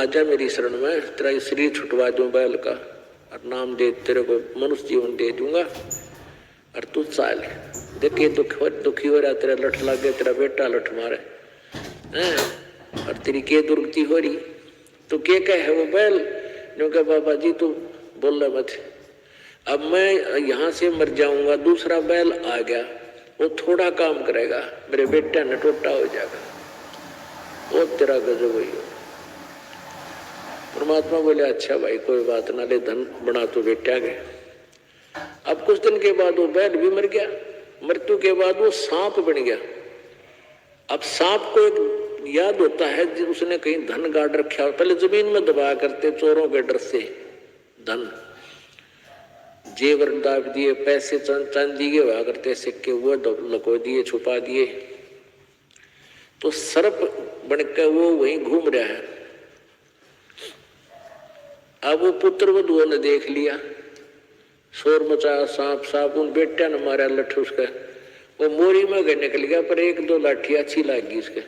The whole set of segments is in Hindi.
आ जा मेरी शरण में, तेरा शरीर छुटवा दूं बैल का और नाम दे तेरे को मनुष्य जीवन दे दूंगा और तू चाल। देखिए दुखी हो रहा, तेरा लठ लग गया, तेरा बेटा लठ मारे हैं और तेरी के दुर्गति हो रही, तो के कहे है वो बैल जो कहा बाबा जी तू बोल रहा मत, अब मैं यहाँ से मर जाऊंगा, दूसरा बैल आ गया वो थोड़ा काम करेगा, मेरे बेटा ने टोटा हो जाएगा, वो तेरा गजब हुई हो। परमात्मा बोले अच्छा भाई कोई बात ना, ले धन बना तो बेटा गए। अब कुछ दिन के बाद वो बैल भी मर गया, मृत्यु के बाद वो सांप बन गया। अब सांप को एक याद होता है जब उसने कहीं धन गाड़ रखा हो, पहले जमीन में दबाया करते चोरों के डर से, धन जेवर दाब दिए, पैसे चांदी के हुआ करते सिक्के, वो लको दिए छुपा दिए, तो सर्प बनकर वो वहीं घूम रहा है। अब वो पुत्र वधुओं ने देख लिया, शोर मचाया, सांप सांप, उन बेटा ने मारा लठ उसका, वो मोरी में गए निकल गया, पर एक दो लाठी अच्छी लगी उसके,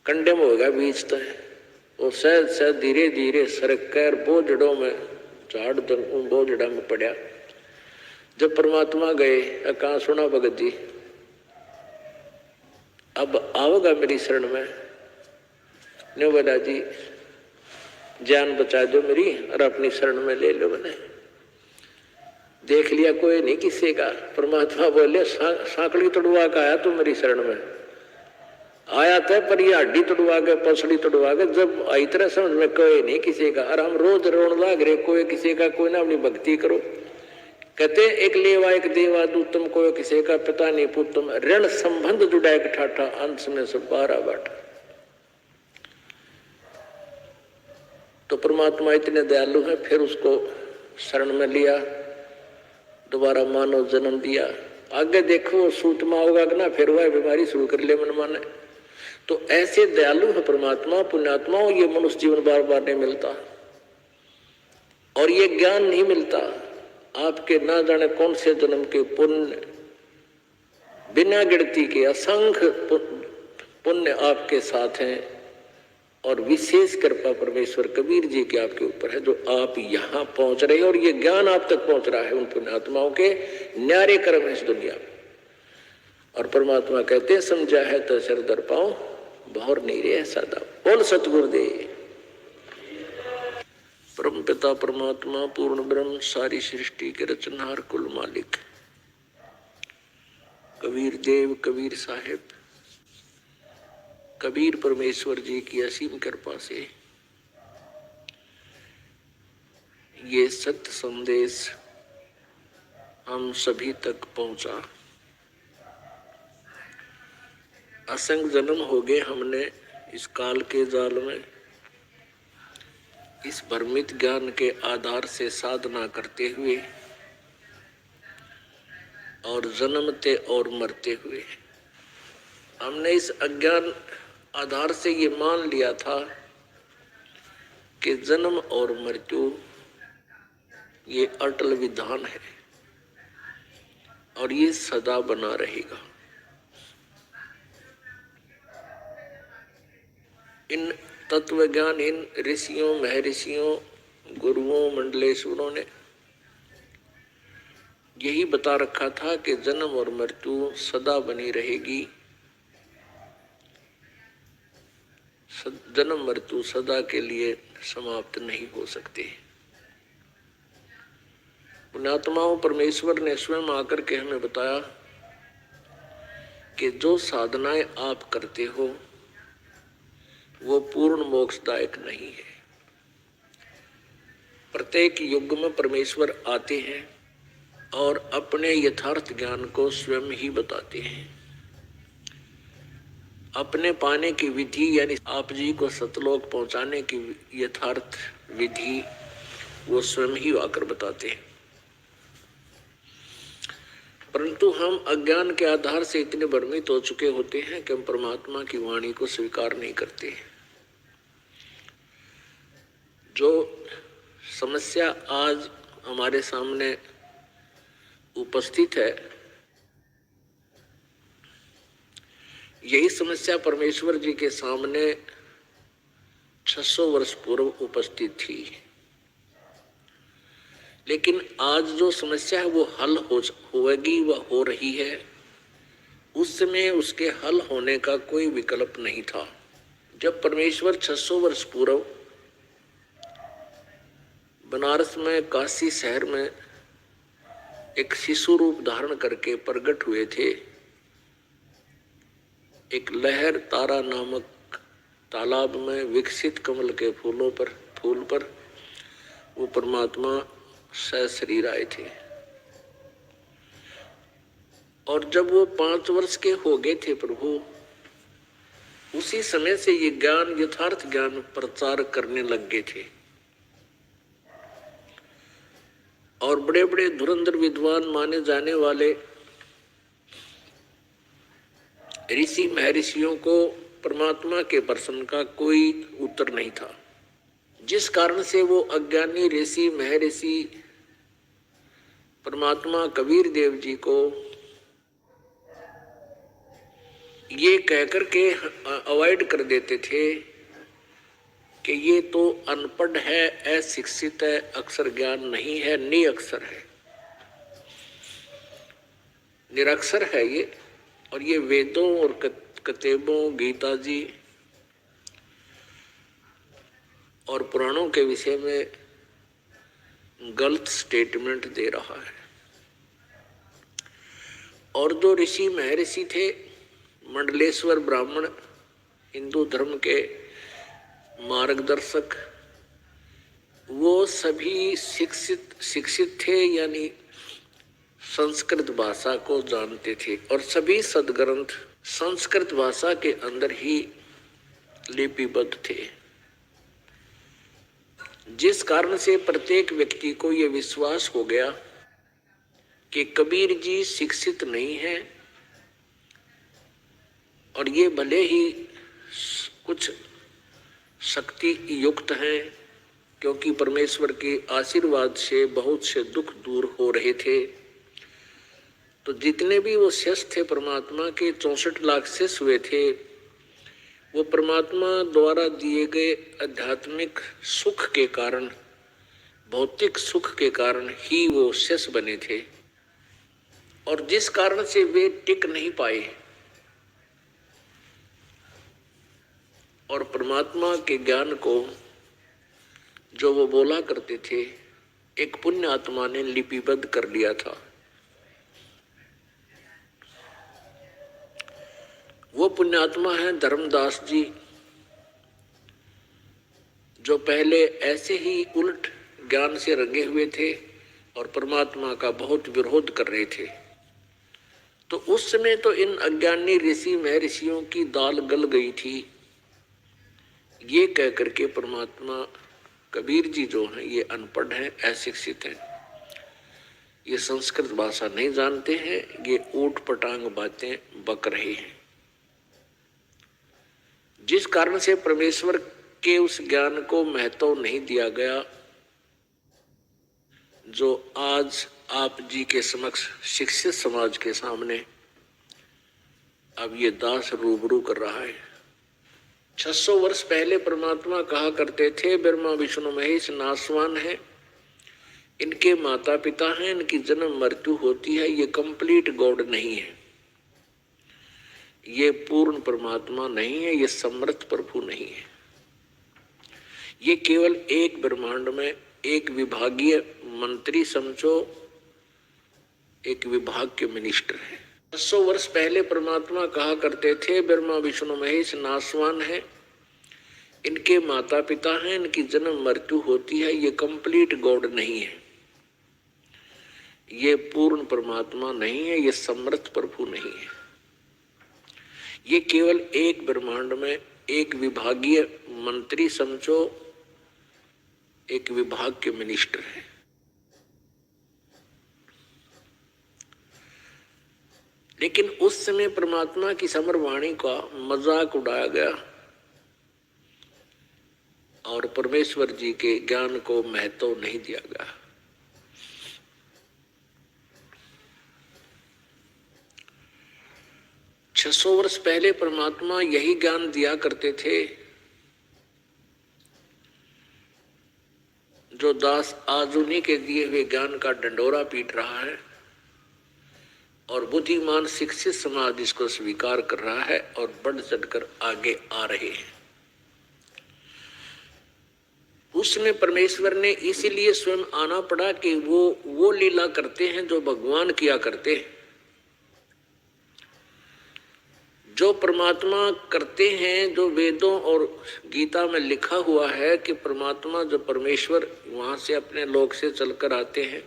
कंडे में होगा बीच तक, वो सहज सहज धीरे धीरे सरक कर बोझड़ों में झाड़ बोझड़ा में पड़ा। जब परमात्मा गए, कहा सुना भगत जी अब आओगा मेरी शरण में, ने बोला जी जान बचा दो मेरी और अपनी शरण में ले लो। मैंने देख लिया कोई नहीं किसी का, परमात्मा बोले सांकड़ी तोड़वा का आया तू मेरी शरण में, आया था पर ये हड्डी तोड़वा के पसड़ी तोड़वा के, जब आई तरह समझ में कोई नहीं किसी का, और हम रोज रोन लाग रहे कोई किसी का, कोई ना अपनी भक्ति करो। कहते एक लेवा एक देवा दूतम, कोई किसी का पिता नहीं पुतम, ऋण संबंध जुड़ा एक ठाठा, अंश में सब 12 बाटा। तो परमात्मा इतने दयालु है, फिर उसको शरण में लिया, दोबारा मानव जन्म दिया। आगे देखो सूत में होगा कि ना, फिर वह बीमारी शुरू कर ले मन माने। तो ऐसे दयालु है परमात्मा, पुण्यात्माओं, ये मनुष्य जीवन बार बार नहीं मिलता और ये ज्ञान नहीं मिलता। आपके ना जाने कौन से जन्म के पुण्य, बिना गिनती के असंख्य पुण्य आपके साथ हैं, और विशेष कृपा परमेश्वर कबीर जी के आपके ऊपर है, जो आप यहाँ पहुंच रहे हैं और ये ज्ञान आप तक पहुंच रहा है उन पुण्यात्माओं के न्यारे कर्म है इस दुनिया में। और परमात्मा कहते हैं समझा है तो सिर दर पाओ, बहुर नहीं रे सदा। बोल सतगुरुदेव। परम पिता परमात्मा पूर्ण ब्रह्म, सारी सृष्टि के रचनहार, कुल मालिक कबीर देव, कबीर साहिब, कबीर परमेश्वर जी की असीम कृपा से ये सत्य संदेश हम सभी तक पहुंचा। असंख्य जन्म हो गए हमने इस काल के जाल में, इस भ्रमित ज्ञान के आधार से साधना करते हुए और जन्मते और मरते हुए। हमने इस अज्ञान आधार से ये मान लिया था कि जन्म और मृत्यु ये अटल विधान है और ये सदा बना रहेगा। इन तत्व ज्ञान, इन ऋषियों, महर्षियों, गुरुओं, मंडलेश्वरों ने यही बता रखा था कि जन्म और मृत्यु सदा बनी रहेगी, जन्म मृत्यु सदा के लिए समाप्त नहीं हो सकते। पुण्यात्माओं, परमेश्वर ने स्वयं आकर के हमें बताया कि जो साधनाएं आप करते हो वो पूर्ण मोक्षदायक नहीं है। प्रत्येक युग में परमेश्वर आते हैं और अपने यथार्थ ज्ञान को स्वयं ही बताते हैं। अपने पाने की विधि यानी आप जी को सतलोक पहुंचाने की यथार्थ विधि वो स्वयं ही आकर बताते हैं। परंतु हम अज्ञान के आधार से इतने भ्रमित हो चुके होते हैं कि हम परमात्मा की वाणी को स्वीकार नहीं करते। जो समस्या आज हमारे सामने उपस्थित है, यही समस्या परमेश्वर जी के सामने 600 वर्ष पूर्व उपस्थित थी। लेकिन आज जो समस्या है वो हल होगी व हो रही है। उस समय उसके हल होने का कोई विकल्प नहीं था। जब परमेश्वर 600 वर्ष पूर्व बनारस में काशी शहर में एक शिशु रूप धारण करके प्रकट हुए थे, एक लहर तारा नामक तालाब में विकसित कमल के फूल पर वो परमात्मा सशरीर आए थे। और जब वो 5 वर्ष के हो गए थे प्रभु, उसी समय से ये ज्ञान, यथार्थ ज्ञान प्रचार करने लग गए थे। और बड़े बड़े धुरंधर विद्वान माने जाने वाले ऋषि महर्षियों को परमात्मा के प्रश्न का कोई उत्तर नहीं था, जिस कारण से वो अज्ञानी ऋषि महर्षि परमात्मा कबीर देव जी को ये कहकर के अवॉइड कर देते थे कि ये तो अनपढ़ है, अशिक्षित है, अक्षर ज्ञान नहीं है, निरक्षर है, निरक्षर है ये। और ये वेदों और किताबों, गीता जी और पुराणों के विषय में गलत स्टेटमेंट दे रहा है। और जो ऋषि महर्षि थे, मंडलेश्वर ब्राह्मण, हिंदू धर्म के मार्गदर्शक, वो सभी शिक्षित थे, यानी संस्कृत भाषा को जानते थे। और सभी सदग्रंथ संस्कृत भाषा के अंदर ही लिपिबद्ध थे, जिस कारण से प्रत्येक व्यक्ति को यह विश्वास हो गया कि कबीर जी शिक्षित नहीं है, और ये भले ही कुछ शक्ति युक्त हैं, क्योंकि परमेश्वर के आशीर्वाद से बहुत से दुख दूर हो रहे थे। तो जितने भी वो शिष्य थे परमात्मा के, 64 लाख शिष्य हुए थे, वो परमात्मा द्वारा दिए गए आध्यात्मिक सुख के कारण, भौतिक सुख के कारण ही वो शिष्य बने थे। और जिस कारण से वे टिक नहीं पाए और परमात्मा के ज्ञान को जो वो बोला करते थे, एक पुण्य आत्मा ने लिपिबद्ध कर लिया था। वो पुण्यात्मा है धर्मदास जी, जो पहले ऐसे ही उल्ट ज्ञान से रंगे हुए थे और परमात्मा का बहुत विरोध कर रहे थे। तो उस समय तो इन अज्ञानी ऋषि महर्षियों की दाल गल गई थी, ये कह करके परमात्मा कबीर जी जो हैं ये अनपढ़ हैं, अशिक्षित हैं, ये संस्कृत भाषा नहीं जानते हैं, ये ऊट पटांग बातें बक रहे हैं। जिस कारण से परमेश्वर के उस ज्ञान को महत्व नहीं दिया गया, जो आज आप जी के समक्ष शिक्षित समाज के सामने अब ये दास रूबरू कर रहा है। 600 वर्ष पहले परमात्मा कहा करते थे, ब्रह्मा विष्णु महेश नासवान है, इनके माता पिता हैं, इनकी जन्म मृत्यु होती है, ये कंप्लीट गॉड नहीं है, ये पूर्ण परमात्मा नहीं है, ये समर्थ प्रभु नहीं है, ये केवल एक ब्रह्मांड में एक विभागीय मंत्री समझो, एक विभाग के मिनिस्टर है। 600 वर्ष पहले परमात्मा कहा करते थे, ब्रह्मा विष्णु महेश नासवान है, इनके माता पिता हैं, इनकी जन्म मृत्यु होती है, ये कंप्लीट गॉड नहीं है, ये पूर्ण परमात्मा नहीं है, ये समर्थ प्रभु नहीं है, ये केवल एक ब्रह्मांड में एक विभागीय मंत्री समझो, एक विभाग के मिनिस्टर है। लेकिन उस समय परमात्मा की समर वाणी का मजाक उड़ाया गया और परमेश्वर जी के ज्ञान को महत्व नहीं दिया गया। छह 600 वर्ष पहले परमात्मा यही ज्ञान दिया करते थे जो दास आज उन्हीं के दिए हुए ज्ञान का डंडोरा पीट रहा है और बुद्धिमान शिक्षित समाज इसको स्वीकार कर रहा है और बढ़ चढ़कर आगे आ रहे हैं। उसमें परमेश्वर ने इसीलिए स्वयं आना पड़ा कि वो लीला करते हैं जो भगवान किया करते हैं। जो परमात्मा करते हैं, जो वेदों और गीता में लिखा हुआ है कि परमात्मा जो परमेश्वर वहां से अपने लोक से चलकर आते हैं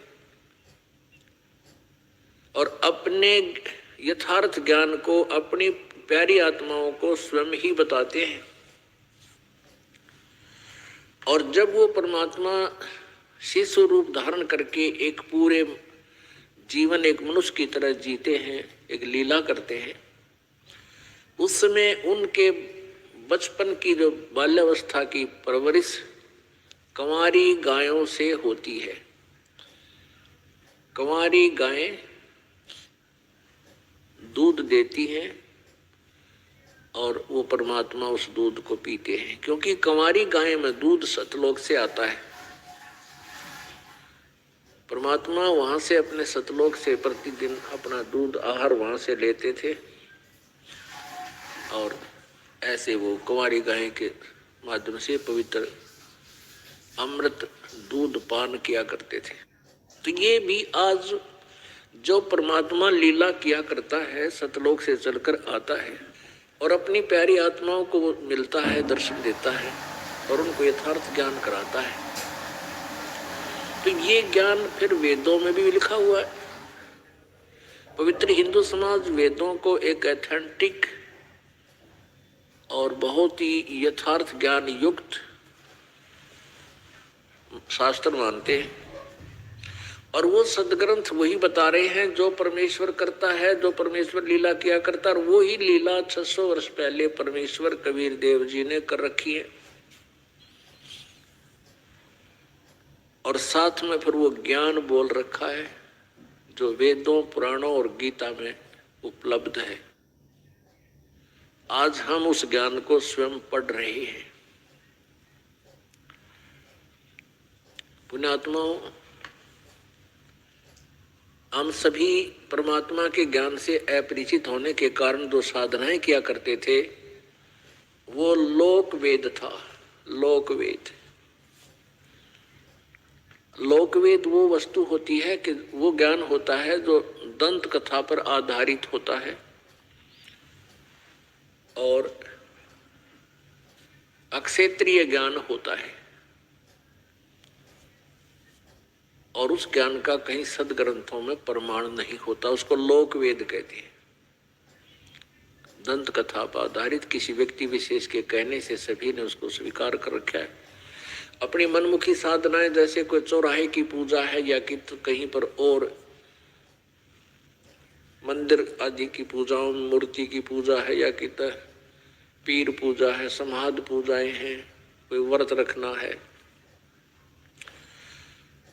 और अपने यथार्थ ज्ञान को अपनी प्यारी आत्माओं को स्वयं ही बताते हैं। और जब वो परमात्मा शिशु रूप धारण करके एक पूरे जीवन एक मनुष्य की तरह जीते हैं, एक लीला करते हैं, उस समय उनके बचपन की जो बाल्यावस्था की परवरिश कंवारी गायों से होती है। कंवारी गायें दूध देती हैं और वो परमात्मा उस दूध को पीते हैं, क्योंकि कंवारी गाय में दूध सतलोक से आता है। परमात्मा वहां से अपने सतलोक से प्रतिदिन अपना दूध आहार वहां से लेते थे और ऐसे वो कंवारी गाय के माध्यम से पवित्र अमृत दूध पान किया करते थे। तो ये भी आज जो परमात्मा लीला किया करता है, सतलोक से चलकर आता है और अपनी प्यारी आत्माओं को मिलता है, दर्शन देता है और उनको यथार्थ ज्ञान कराता है। तो ये ज्ञान फिर वेदों में भी लिखा हुआ है। पवित्र हिंदू समाज वेदों को एक एथेंटिक और बहुत ही यथार्थ ज्ञान युक्त शास्त्र मानते हैं और वो सदग्रंथ वही बता रहे हैं जो परमेश्वर करता है, जो परमेश्वर लीला किया करता है। और वो ही लीला 600 वर्ष पहले परमेश्वर कबीर देव जी ने कर रखी है और साथ में फिर वो ज्ञान बोल रखा है जो वेदों, पुराणों और गीता में उपलब्ध है। आज हम उस ज्ञान को स्वयं पढ़ रहे हैं। पुण्यात्माओं, हम सभी परमात्मा के ज्ञान से अपरिचित होने के कारण जो साधनाएं किया करते थे वो लोक वेद था। लोक वेद, लोक वेद वो वस्तु होती है कि वो ज्ञान होता है जो दंत कथा पर आधारित होता है और अक्षेत्रीय ज्ञान होता है और उस ज्ञान का कहीं सदग्रंथों में प्रमाण नहीं होता। उसको लोक वेद कहते हैं। दंत कथा पर आधारित किसी व्यक्ति विशेष के कहने से सभी ने उसको स्वीकार कर रखा है। अपनी मनमुखी साधनाएं जैसे कोई चौराहे की पूजा है या कि तो कहीं पर और मंदिर आदि की पूजाओं में मूर्ति की पूजा है या कि तो पीर पूजा है, समाध पूजाएं हैं, कोई व्रत रखना है,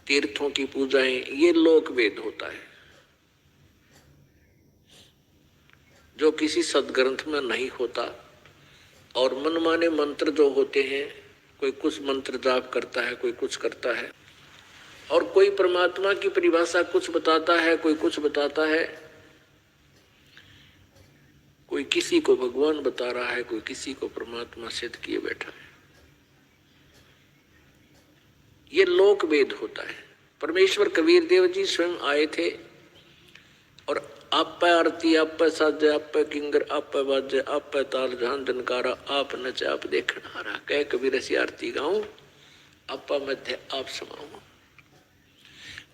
तीर्थों की पूजाएं, ये लोक वेद होता है जो किसी सदग्रंथ में नहीं होता। और मनमाने मंत्र जो होते हैं, कोई कुछ मंत्र जाप करता है, कोई कुछ करता है और कोई परमात्मा की परिभाषा कुछ बताता है, कोई कुछ बताता है, कोई किसी को भगवान बता रहा है, कोई किसी को परमात्मा सिद्ध किए बैठा है। ये लोक वेद होता है। परमेश्वर कबीर देव जी स्वयं आए थे और आप आरती, आप साजे, आप किंगर, आप बाजे, आप ताल झान जनकारा, आप नच, आप देखन हारा, कह कबीर ऐसी आरती गाऊं, आप मध्य आप समाऊं।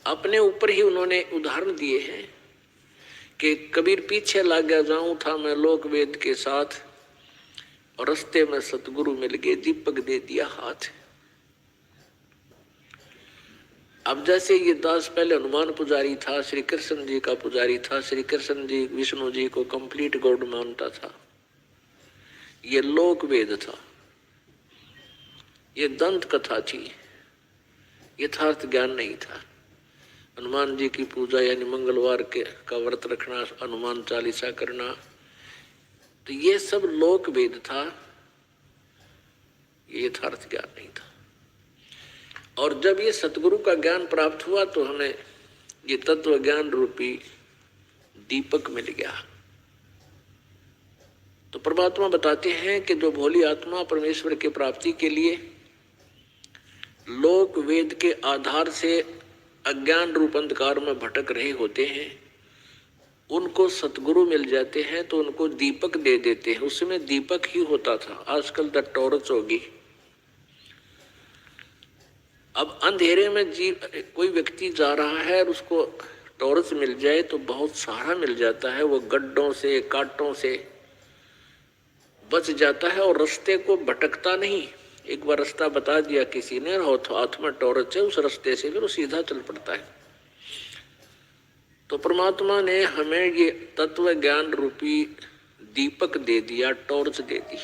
अपने ऊपर ही उन्होंने उदाहरण दिए हैं कि कबीर पीछे लग गया जाऊं था मैं लोक वेद के साथ और रास्ते में सतगुरु मिल गए, दीपक दे दिया हाथ। अब जैसे ये दास पहले हनुमान पुजारी था, श्री कृष्ण जी का पुजारी था, श्री कृष्ण जी विष्णु जी को कंप्लीट गॉड मानता था, ये लोक वेद था, ये दंत कथा थी, यथार्थ ज्ञान नहीं था। हनुमान जी की पूजा यानी मंगलवार के का व्रत रखना, हनुमान चालीसा करना, तो ये सब लोक वेद था, ये यथार्थ ज्ञान नहीं था। और जब ये सतगुरु का ज्ञान प्राप्त हुआ तो हमें ये तत्व ज्ञान रूपी दीपक मिल गया। तो परमात्मा बताते हैं कि जो भोली आत्मा परमेश्वर की प्राप्ति के लिए लोक वेद के आधार से अज्ञान रूप अंधकार में भटक रहे होते हैं, उनको सतगुरु मिल जाते हैं तो उनको दीपक दे देते हैं। उसमें दीपक ही होता था, आजकल तो टॉर्च होगी। अब अंधेरे में कोई व्यक्ति जा रहा है और उसको टॉर्च मिल जाए तो बहुत सहारा मिल जाता है, वो गड्ढों से कांटों से बच जाता है और रास्ते को भटकता नहीं। एक बार रास्ता बता दिया किसी ने, हाथ में टॉर्च है, उस रास्ते से फिर वो सीधा चल पड़ता है। तो परमात्मा ने हमें ये तत्व ज्ञान रूपी दीपक दे दिया, टॉर्च दे दी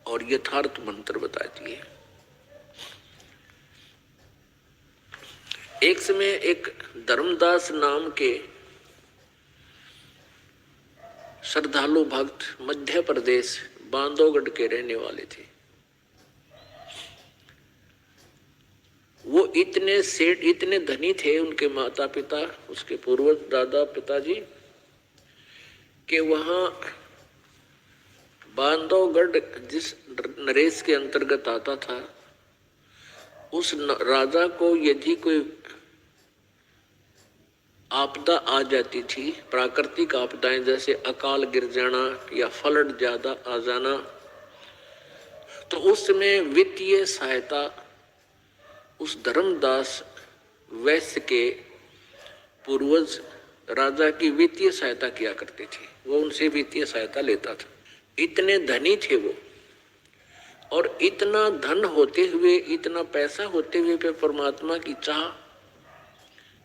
और यथार्थ मंत्र बता दिए। एक समय एक धर्मदास नाम के श्रद्धालु भक्त मध्य प्रदेश बांधवगढ़ के रहने वाले थे। वो इतने सेठ, इतने धनी थे, उनके माता पिता, उसके पूर्वज दादा पिताजी, के वहां बांधवगढ़ जिस नरेश के अंतर्गत आता था, उस राजा को यदि कोई आपदा आ जाती थी, प्राकृतिक आपदाएं जैसे अकाल गिर जाना या फ्लड ज्यादा आ जाना, तो उस समय वित्तीय सहायता उस धर्मदास वैश्य के पूर्वज राजा की वित्तीय सहायता किया करते थे। वो उनसे वित्तीय सहायता लेता था। इतने धनी थे वो, और इतना धन होते हुए, इतना पैसा होते हुए पे परमात्मा की चाह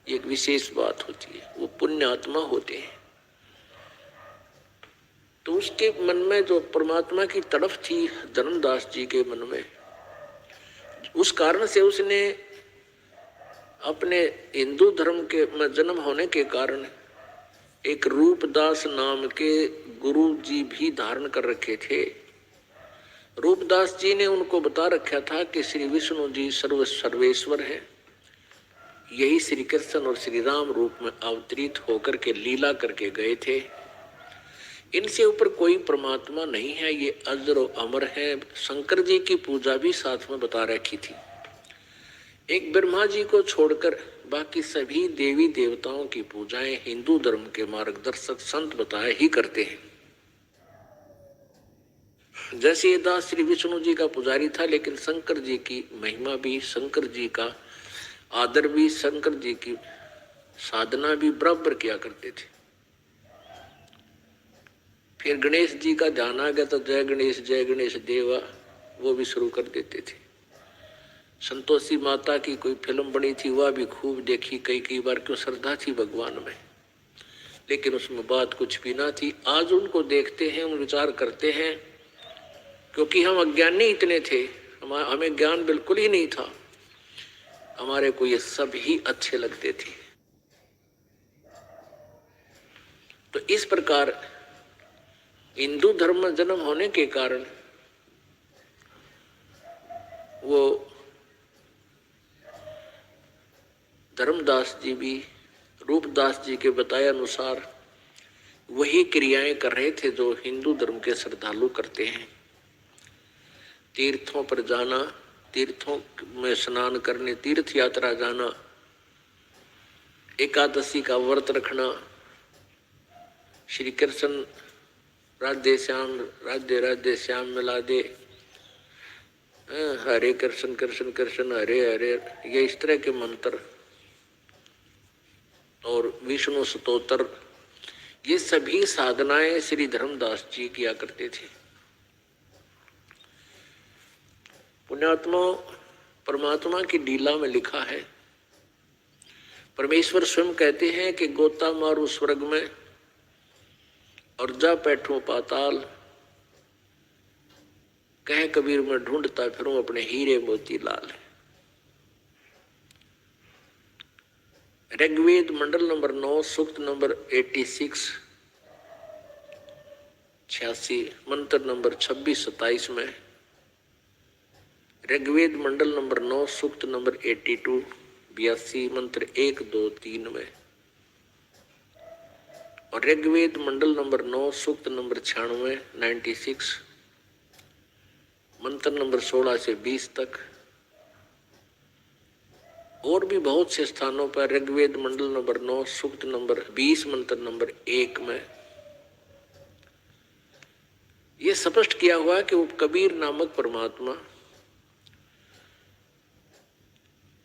एक विशेष बात होती है। वो पुण्य आत्मा होते हैं। तो उसके मन में जो परमात्मा की तड़फ थी धर्मदास जी के मन में, उस कारण से उसने अपने हिंदू धर्म के में जन्म होने के कारण एक रूपदास नाम के गुरु जी भी धारण कर रखे थे। रूपदास जी ने उनको बता रखा था कि श्री विष्णु जी सर्वेश्वर है, यही श्री कृष्ण और श्री राम रूप में अवतरित होकर के लीला करके गए थे। इनसे ऊपर कोई परमात्मा नहीं है, ये अजर और अमर है। शंकर जी की पूजा भी साथ में बता रखी थी। एक ब्रह्मा जी को छोड़कर बाकी सभी देवी देवताओं की पूजाएं हिंदू धर्म के मार्गदर्शक संत बताए ही करते हैं। जैसे ये दास श्री विष्णु जी का पुजारी था, लेकिन शंकर जी की महिमा भी, शंकर जी का आदर भी, शंकर जी की साधना भी बराबर किया करते थे। फिर गणेश जी का ध्यान आ गया तो जय गणेश देवा वो भी शुरू कर देते थे। संतोषी माता की कोई फिल्म बनी थी, वह भी खूब देखी कई बार, क्यों श्रद्धा थी भगवान में, लेकिन उसमें बात कुछ भी ना थी। आज उनको देखते हैं, उन विचार करते हैं, क्योंकि हम अज्ञानी इतने थे, हमें ज्ञान बिल्कुल ही नहीं था, हमारे को ये सब ही अच्छे लगते थे। तो इस प्रकार हिंदू धर्म में जन्म होने के कारण वो धर्मदास जी भी रूपदास जी के बताए अनुसार वही क्रियाएं कर रहे थे जो हिंदू धर्म के श्रद्धालु करते हैं। तीर्थों पर जाना, तीर्थों में स्नान करने, तीर्थ यात्रा जाना, एकादशी का व्रत रखना, श्री कृष्ण राधे राधे श्याम मिला दे, हरे कृष्ण कृष्ण कृष्ण हरे हरे, ये इस तरह के मंत्र और विष्णु स्तोत्र, ये सभी साधनाएं श्री धर्मदास जी किया करते थे। पुण्यात्मा परमात्मा की लीला में लिखा है, परमेश्वर स्वयं कहते हैं कि गोता मारू स्वर्ग में और जा बैठो पाताल, कह कबीर में ढूंढता फिरूं अपने हीरे मोती लाल। ऋग्वेद मंडल नंबर 9 सूक्त नंबर 86 86 मंत्र नंबर 26-27 में ऋग्वेद मंडल नंबर 9 सूक्त नंबर 82 82 मंत्र 1 2 3 में, और ऋग्वेद मंडल नंबर 9 सूक्त नंबर 96 96 मंत्र नंबर 16 से 20 तक, और भी बहुत से स्थानों पर ऋग्वेद मंडल नंबर 9 सूक्त नंबर 20 मंत्र नंबर 1 में यह स्पष्ट किया हुआ कि वो कबीर नामक परमात्मा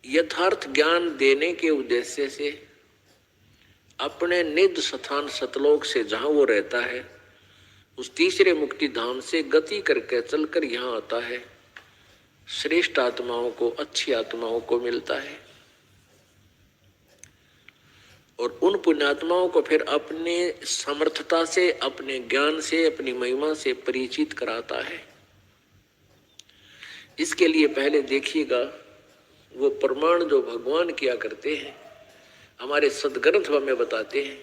यथार्थ ज्ञान देने के उद्देश्य से अपने निज स्थान सतलोक से जहां वो रहता है उस तीसरे मुक्ति धाम से गति करके चलकर यहाँ आता है, श्रेष्ठ आत्माओं को, अच्छी आत्माओं को मिलता है और उन पुण्यात्माओं को फिर अपने समर्थता से, अपने ज्ञान से, अपनी महिमा से परिचित कराता है। इसके लिए पहले देखिएगा वो प्रमाण जो भगवान किया करते हैं, हमारे सदग्रंथ हमें बताते हैं,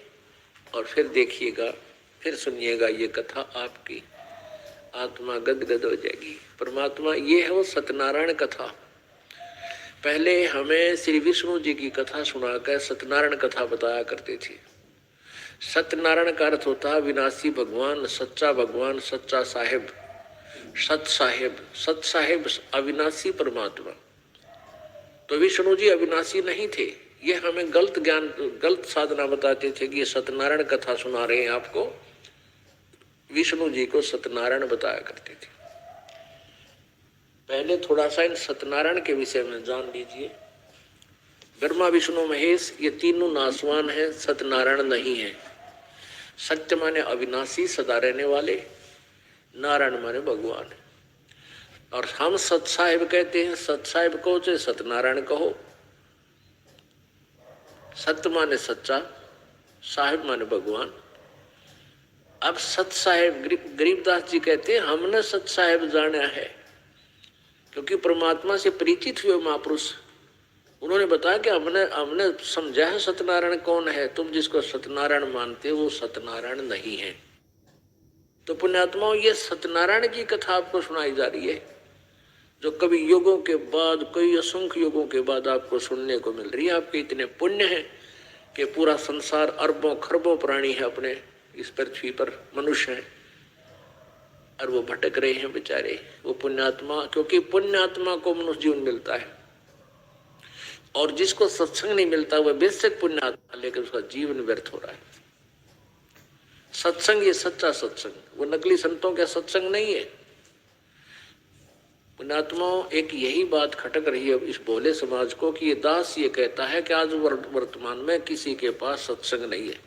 और फिर देखिएगा, फिर सुनिएगा ये कथा, आपकी आत्मा गदगद हो जाएगी। परमात्मा ये है वो सत्यनारायण कथा। पहले हमें श्री विष्णु जी की कथा सुनाकर सत्यनारायण कथा बताया करते थे। सत्यनारायण का अर्थ होता है विनाशी भगवान, सच्चा भगवान, सच्चा साहेब, सत साहेब, सत साहेब अविनाशी परमात्मा। तो विष्णु जी अविनाशी नहीं थे, ये हमें गलत ज्ञान, गलत साधना बताते थे कि ये सत्यनारायण कथा सुना रहे हैं आपको। विष्णु जी को सत्यनारायण बताया करते थे। पहले थोड़ा सा इन सत्यनारायण के विषय में जान लीजिए। ब्रह्मा विष्णु महेश ये तीनों नासवान हैं, सत्यनारायण नहीं है। सत्य माने अविनाशी, सदा रहने वाले, नारायण माने भगवान। और हम सत साहिब कहते हैं, सत साहिब को चाहे सत्यनारायण कहो। सत्य माने सच्चा, साहिब माने भगवान। अब सत साहिब गरीबदास जी कहते हैं हमने सत साहिब जाना है, क्योंकि परमात्मा से परिचित हुए महापुरुष उन्होंने बताया कि हमने समझा है सत्यनारायण कौन है। तुम जिसको सत्यनारायण मानते हो वो सत्यनारायण नहीं है। तो पुण्यात्माओं, ये सत्यनारायण की कथा आपको सुनाई जा रही है, जो कभी युगों के बाद, कई असंख्य युगों के बाद आपको सुनने को मिल रही है। आपके इतने पुण्य हैं कि पूरा संसार अरबों खरबों प्राणी है अपने इस पृथ्वी पर, मनुष्य हैं, और वो भटक रहे हैं बेचारे। वो पुण्यात्मा, क्योंकि पुण्यात्मा को मनुष्य जीवन मिलता है, और जिसको सत्संग नहीं मिलता वह बेशक पुण्यात्मा, लेकिन उसका जीवन व्यर्थ हो रहा है। सत्संग ये सच्चा सत्संग, वो नकली संतों का सत्संग नहीं है। पुण्यात्माओं, एक यही बात खटक रही है इस भोले समाज को कि ये दास ये कहता है कि आज वर्तमान में किसी के पास सत्संग नहीं है।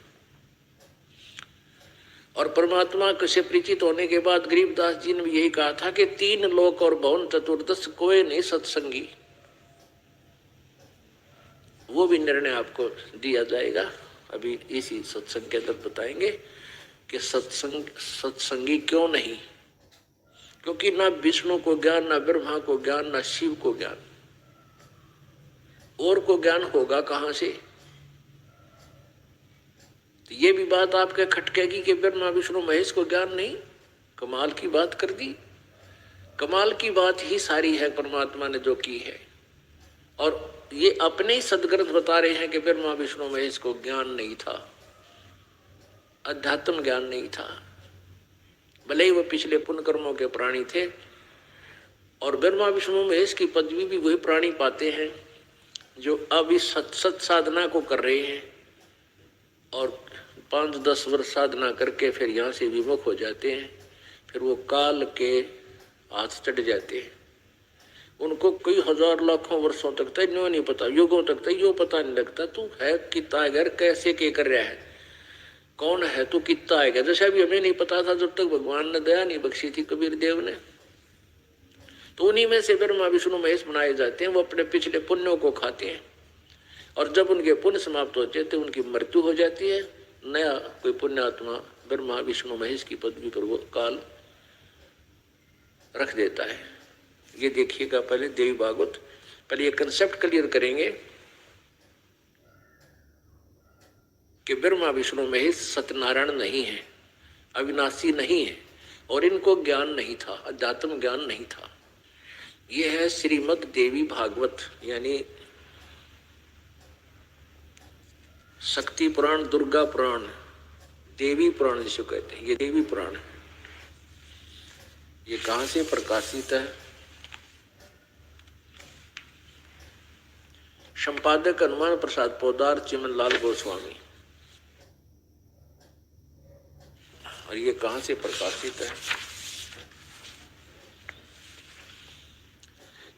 और परमात्मा से परिचित होने के बाद गरीबदास जी ने भी यही कहा था कि 3 लोक और भवन चतुर्दश कोई नहीं सत्संगी। वो भी निर्णय आपको दिया जाएगा, अभी इसी सत्संग के अंदर बताएंगे कि सत्संगी क्यों नहीं। क्योंकि ना विष्णु को ज्ञान, ना ब्रह्मा को ज्ञान, ना शिव को ज्ञान, और को ज्ञान होगा कहां से। तो ये भी बात आपके खटकेगी कि ब्रह्मा विष्णु महेश को ज्ञान नहीं। कमाल की बात कर दी। कमाल की बात ही सारी है परमात्मा ने जो की है, और ये अपने ही सदग्रंथ बता रहे हैं कि ब्रह्मा विष्णु महेश को ज्ञान नहीं था, अध्यात्म ज्ञान नहीं था। भले ही वो पिछले पुण्य कर्मों के प्राणी थे, और ब्रह्मा विष्णु महेश की पदवी भी वही प्राणी पाते हैं जो अब इस सत साधना को कर रहे हैं, और 5-10 वर्ष साधना करके फिर यहाँ से विमुख हो जाते हैं। फिर वो काल के हाथ चढ़ जाते हैं। उनको कई हजार लाखों वर्षों तक तो यूं नहीं पता, युगों तक तो यूं पता नहीं लगता तू है कितना है, घर कैसे के कर रहा है, कौन है तू, कितना आएगा। जैसे अभी हमें नहीं पता था जब तक भगवान ने दया नहीं बख्शी थी कबीर देव ने। तो उन्हीं में से ब्रह्मा विष्णु महेश बनाए जाते हैं। वो अपने पिछले पुण्यों को खाते हैं, और जब उनके पुण्य समाप्त होते हैं तो उनकी मृत्यु हो जाती है। नया कोई पुण्यात्मा ब्रह्मा विष्णु महेश की पदवी पर वो काल रख देता है। ये देखिएगा पहले देवी भागवत, पहले ये कंसेप्ट क्लियर करेंगे कि ब्रह्मा विष्णु महेश सत्यनारायण नहीं है, अविनाशी नहीं है, और इनको ज्ञान नहीं था, अध्यात्म ज्ञान नहीं था। ये है श्रीमद् देवी भागवत, यानी शक्ति पुराण, दुर्गा पुराण, देवी पुराण जिसे कहते हैं, ये देवी पुराण है। ये कहां से प्रकाशित है? संपादक हनुमान प्रसाद पोदार, चिमन लाल गोस्वामी। और ये कहां से प्रकाशित है?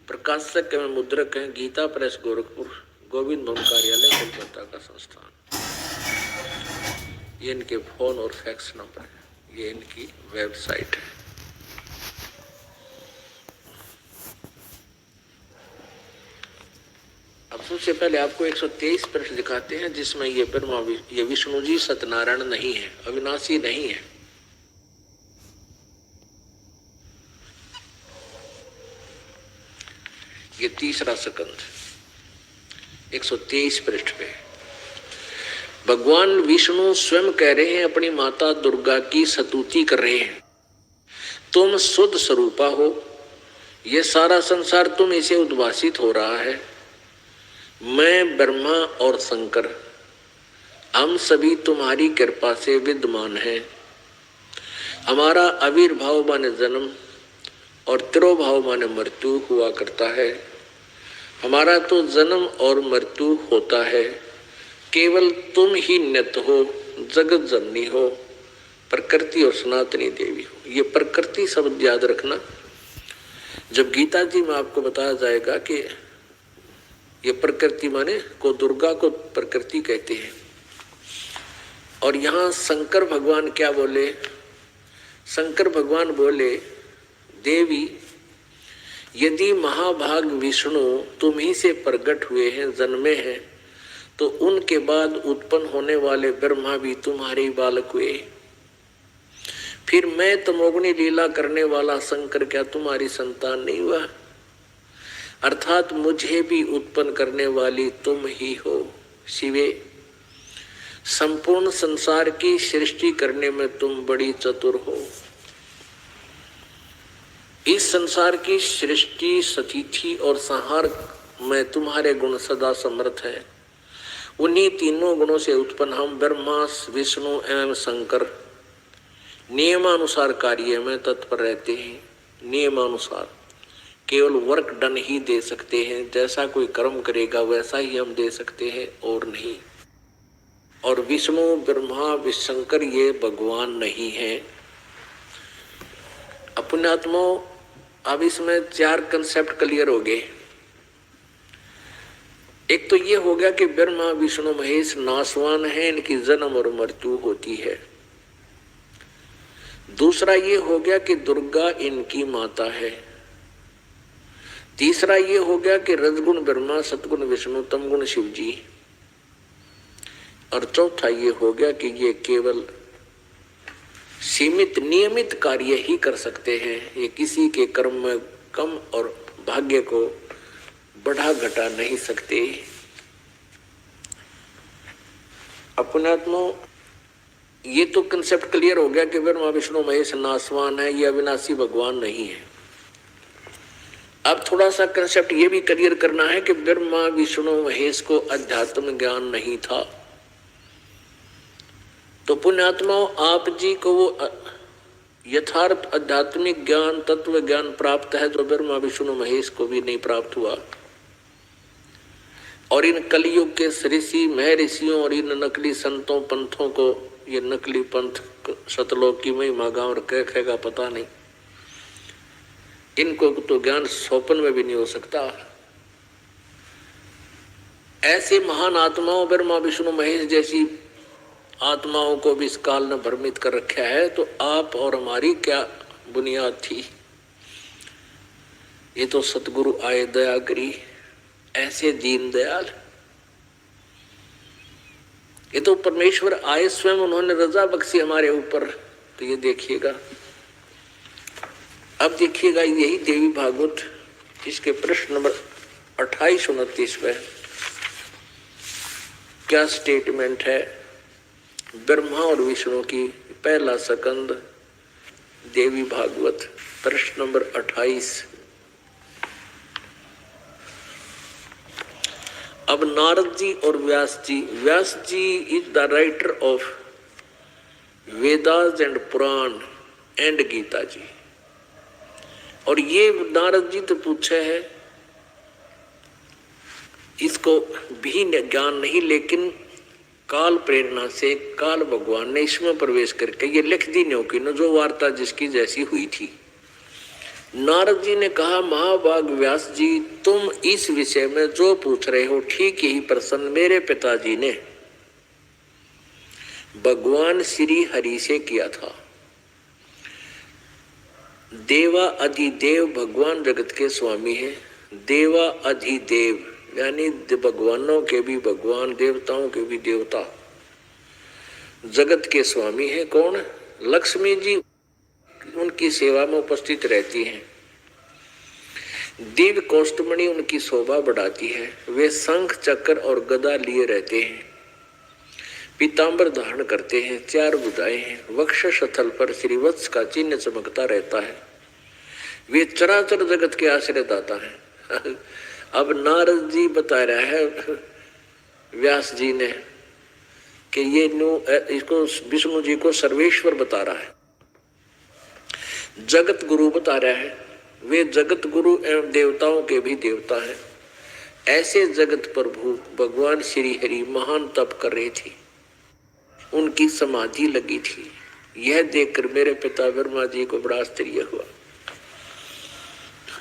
प्रकाशक एवं मुद्रक हैं गीता प्रेस, गोरखपुर, गोविंद भवन कार्यालय, कोलकाता का संस्थान। ये इनके फोन और फैक्स नंबर है, ये इनकी वेबसाइट है। अब सबसे पहले आपको 123 प्रश्न दिखाते हैं, जिसमें ये विष्णु जी सत्यनारायण नहीं है, अविनाशी नहीं है। ये तीसरा स्कंद 123 पृष्ठ पे भगवान विष्णु स्वयं कह रहे हैं, अपनी माता दुर्गा की स्तुति कर रहे हैं। तुम शुद्ध स्वरूपा हो, ये सारा संसार तुम इसे उद्भासित हो रहा है। मैं ब्रह्मा और शंकर, हम सभी तुम्हारी कृपा से विद्यमान हैं। हमारा आविर्भाव माने जन्म और तिरोभाव माने मृत्यु हुआ करता है। हमारा तो जन्म और मृत्यु होता है, केवल तुम ही नित्य हो, जगत जननी हो, प्रकृति और सनातनी देवी हो। ये प्रकृति शब्द याद रखना, जब गीता जी में आपको बताया जाएगा कि ये प्रकृति माने को दुर्गा को प्रकृति कहते हैं। और यहाँ शंकर भगवान क्या बोले? शंकर भगवान बोले, देवी यदि महाभाग विष्णु तुम ही से प्रकट हुए हैं, जन्मे हैं, तो उनके बाद उत्पन्न होने वाले ब्रह्मा भी तुम्हारे ही बालक हुए। फिर मैं तमोगुणी लीला करने वाला शंकर क्या तुम्हारी संतान नहीं हुआ? अर्थात मुझे भी उत्पन्न करने वाली तुम ही हो शिवे। संपूर्ण संसार की सृष्टि करने में तुम बड़ी चतुर हो। इस संसार की सृष्टि, स्थिति और संहार में तुम्हारे गुण सदा समर्थ हैं। उन्हीं तीनों गुणों से उत्पन्न हम ब्रह्मा, विष्णु एवं शंकर नियमानुसार कार्य में तत्पर रहते हैं। नियमानुसार केवल वर्क डन ही दे सकते हैं, जैसा कोई कर्म करेगा वैसा ही हम दे सकते हैं और नहीं। और विष्णु, ब्रह्मा, शंकर ये भगवान नहीं है। अपने आत्मा, अब इसमें 4 कंसेप्ट क्लियर हो गए। एक तो ये हो गया कि ब्रह्मा, विष्णु, महेश नासवान है, इनकी जन्म और मृत्यु होती है। दूसरा ये हो गया कि दुर्गा इनकी माता है। तीसरा ये हो गया कि रजगुण ब्रह्मा, सतगुण विष्णु, तमगुण शिव जी। और चौथा ये हो गया कि ये केवल सीमित नियमित कार्य ही कर सकते हैं। ये किसी के कर्म में कम और भाग्य को बढ़ा घटा नहीं सकते। अपने आत्मा, ये तो कंसेप्ट क्लियर हो गया कि ब्रह्मा, विष्णु, महेश नासवान है, ये अविनाशी भगवान नहीं है। अब थोड़ा सा कंसेप्ट ये भी क्लियर करना है कि ब्रह्मा, विष्णु, महेश को अध्यात्म ज्ञान नहीं था। तो पुण्यात्माओं, आप जी को वो यथार्थ आध्यात्मिक ज्ञान, तत्व ज्ञान प्राप्त है जो ब्रह्मा, विष्णु, महेश को भी नहीं प्राप्त हुआ। और इन कलयुग के ऋषि, महर्षियों और इन नकली संतों, पंथों को, ये नकली पंथ सतलोक की महिमा गांव कहेगा पता नहीं, इनको तो ज्ञान स्वप्न में भी नहीं हो सकता। ऐसे महान आत्माओं, ब्रह्मा, विष्णु, महेश जैसी आत्माओं को भी इस काल ने भ्रमित कर रखा है, तो आप और हमारी क्या बुनियाद थी? ये तो सतगुरु आए दया करी, ऐसे दीन दयाल। ये तो परमेश्वर आए स्वयं, उन्होंने रजा बख्शी हमारे ऊपर। तो ये देखिएगा, अब देखिएगा यही देवी भागवत, इसके प्रश्न नंबर 28-29 में क्या स्टेटमेंट है ब्रह्मा और विष्णु की। पहला स्कंद देवी भागवत, प्रश्न नंबर 28। अब नारद जी और Vyas ji is the writer of Vedas and Purana and Gita ji, और ये नारद जी तो पूछे है, इसको भी ज्ञान नहीं, लेकिन काल प्रेरणा से काल भगवान ने इसमें प्रवेश करके ये लिख दी न्यों की न जो वार्ता जिसकी जैसी हुई थी। नारद जी ने कहा, महाभाग व्यास जी, तुम इस विषय में जो पूछ रहे हो ठीक यही प्रश्न मेरे पिताजी ने भगवान श्री हरि से किया था। देवा अधिदेव भगवान जगत के स्वामी है। देवा अधिदेव यानी भगवानों के भी भगवान, देवताओं के भी देवता, जगत के स्वामी है। कौन? लक्ष्मी जी उनकी सेवा में उपस्थित रहती हैं। दिव्य कौष्टमणि उनकी शोभा बढ़ाती है। वे शंख चक्र और गदा लिए रहते हैं, पीतांबर धारण करते हैं, 4 भुजाएं हैं, वक्ष स्थल पर श्रीवत्स का चिन्ह चमकता रहता है। वे चराचर जगत के आश्रयदाता हैं। अब नारद जी बता रहा है व्यास जी ने कि ये इसको विष्णु जी को सर्वेश्वर बता रहा है, जगत गुरु बता रहा है। वे जगत गुरु एवं देवताओं के भी देवता हैं। ऐसे जगत प्रभु भगवान श्री हरि महान तप कर रहे थे, उनकी समाधि लगी थी। यह देखकर मेरे पिता ब्रह्मा जी को बड़ा आश्चर्य हुआ।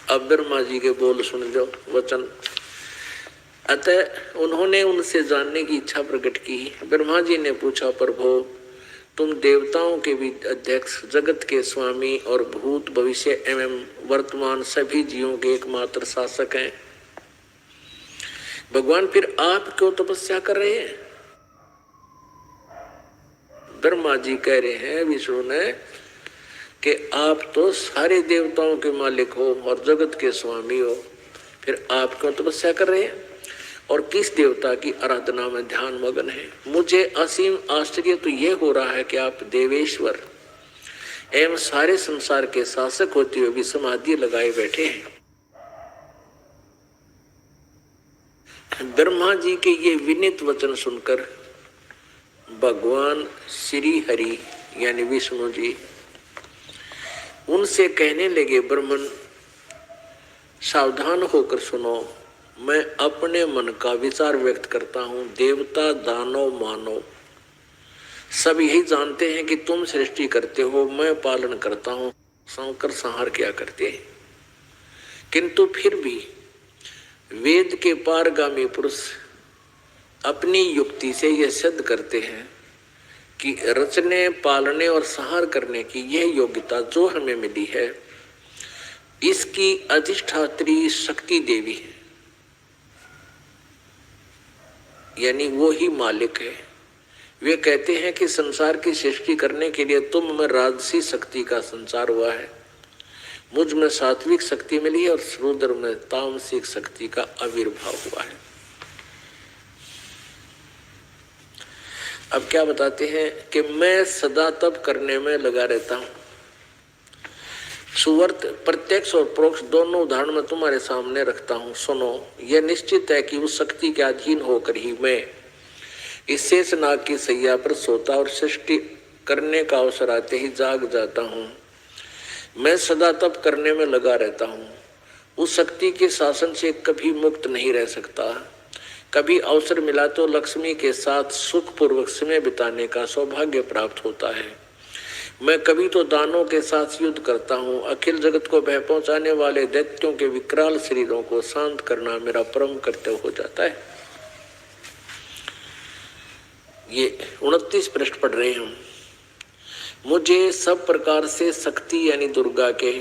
अब ब्रह्मा जी के बोल सुन जो वचन। अतः उन्होंने उनसे जानने की इच्छा प्रकट की। ब्रह्मा जी ने पूछा, प्रभु तुम देवताओं के भी अध्यक्ष, जगत के स्वामी और भूत भविष्य एवं वर्तमान सभी जीवों के एकमात्र शासक हैं। भगवान फिर आप क्यों तपस्या कर रहे हैं? ब्रह्मा जी कह रहे हैं विष्णु ने कि आप तो सारे देवताओं के मालिक हो और जगत के स्वामी हो, फिर आप क्यों तपस्या कर रहे हैं और किस देवता की आराधना में ध्यान मगन है? मुझे असीम आश्चर्य तो यह हो रहा है कि आप देवेश्वर एवं सारे संसार के शासक होते हुए भी समाधि लगाए बैठे हैं। ब्रह्मा जी के ये विनीत वचन सुनकर भगवान श्री हरि यानी विष्णु जी उनसे कहने लगे, ब्राह्मण सावधान होकर सुनो, मैं अपने मन का विचार व्यक्त करता हूं। देवता, दानव, मानव सब यही जानते हैं कि तुम सृष्टि करते हो, मैं पालन करता हूं, संकर संहार क्या करते हैं। किंतु फिर भी वेद के पारगामी पुरुष अपनी युक्ति से यह सिद्ध करते हैं कि रचने, पालने और संहार करने की यह योग्यता जो हमें मिली है, इसकी अधिष्ठात्री शक्ति देवी है, यानी वो ही मालिक है। वे कहते हैं कि संसार की सृष्टि करने के लिए तुम में राजसी शक्ति का संचार हुआ है, मुझ में सात्विक शक्ति मिली है और रुद्र में तामसिक शक्ति का आविर्भाव हुआ है। अब क्या बताते हैं कि मैं सदा तप करने में लगा रहता हूं। सुवर्त प्रत्यक्ष और परोक्ष दोनों उदाहरण में तुम्हारे सामने रखता हूं, सुनो। यह निश्चित है कि उस शक्ति के अधीन होकर ही मैं इस शेषनाग की सैया पर सोता और सृष्टि करने का अवसर आते ही जाग जाता हूं। मैं सदा तप करने में लगा रहता हूं, उस शक्ति के शासन से कभी मुक्त नहीं रह सकता। कभी अवसर मिला तो लक्ष्मी के साथ सुखपूर्वक समय बिताने का सौभाग्य प्राप्त होता है। मैं कभी तो दानों के साथ युद्ध करता हूँ। अखिल जगत को भय पहुंचाने वाले दैत्यों के विकराल शरीरों को शांत करना मेरा परम कर्तव्य हो जाता है। ये 29 पृष्ठ पढ़ रहे हैं। मुझे सब प्रकार से शक्ति यानी दुर्गा के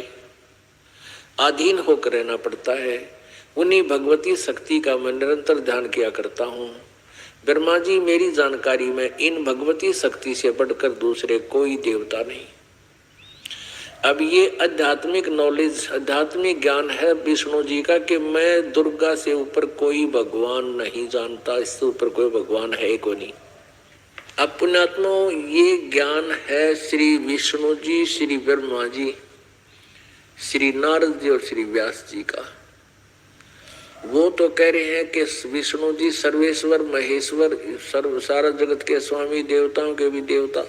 अधीन होकर रहना पड़ता है। उन्हीं भगवती शक्ति का मैं निरंतर ध्यान किया करता हूँ। ब्रह्मा जी, मेरी जानकारी में इन भगवती शक्ति से बढ़कर दूसरे कोई देवता नहीं। अब ये आध्यात्मिक नॉलेज, आध्यात्मिक ज्ञान है विष्णु जी का कि मैं दुर्गा से ऊपर कोई भगवान नहीं जानता, इससे ऊपर कोई भगवान है को नहीं। अब पुण्यात्माओं, ये ज्ञान है श्री विष्णु जी, श्री ब्रह्मा जी, श्री नारद जी और श्री व्यास जी का। वो तो कह रहे हैं कि विष्णु जी सर्वेश्वर महेश्वर सर्व सारा जगत के स्वामी, देवताओं के भी देवता।